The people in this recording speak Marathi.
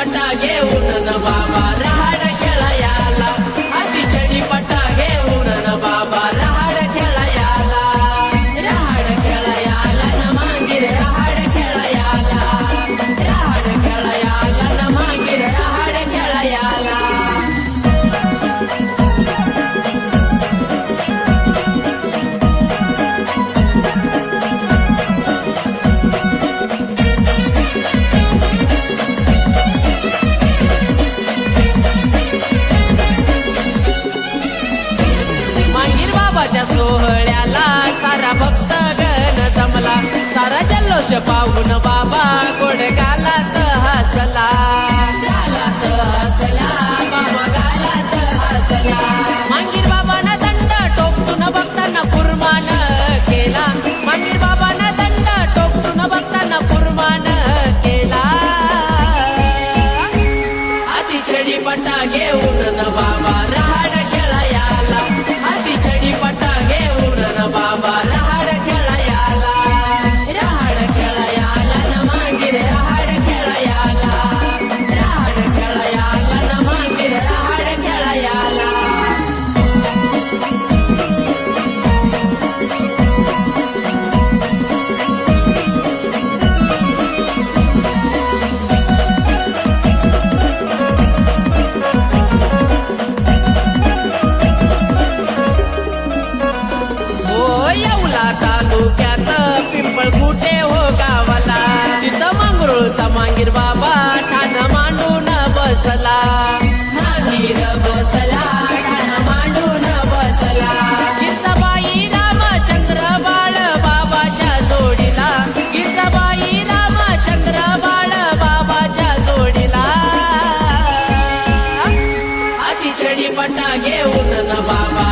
पटा घेऊन न बाबा रहाड खेळायाला हाती छडी पटा घेऊन न बाबा रहाड खेळायाला रहाड खेळायाला न मांगीर रहाड खेळायाला रहाड खेळायाला न मांगीर रहाड खेळायाला बाबाच्या सोहळ्याला सारा भक्त गण जमला सारा जल्लोष पाहून बाबा गोड गालात हसला गालात हसला बाबा गालात हसला मांगीर बाबांना दंड टोकून भक्तांना पुरमान केला मांगीर बाबांना दंड टोकून भक्तांना पुरमान केला हाती छडी पटा घेऊन न बाबा रहाड खेळायाला हाती छडी पटा घेऊन न बाबा रहाड खेळायाला रहाड खेळायाला न मांगीर रहाड खेळायाला रहाड खेळायाला न मांगीर रहाड खेळायाला तालुक्यात पिंपळखुटे हो गावाला तिथं मंगरुळचा मांगीर बाबा ठाण मांडून बसला मांगीर बसला ठाण मांडून बसला गीताबाई रामचंद्र बाळ बाबाच्या जोडीला गीताबाई रामचंद्र बाळ बाबाच्या जोडीला हाती छडी पटा घेऊन न बाबा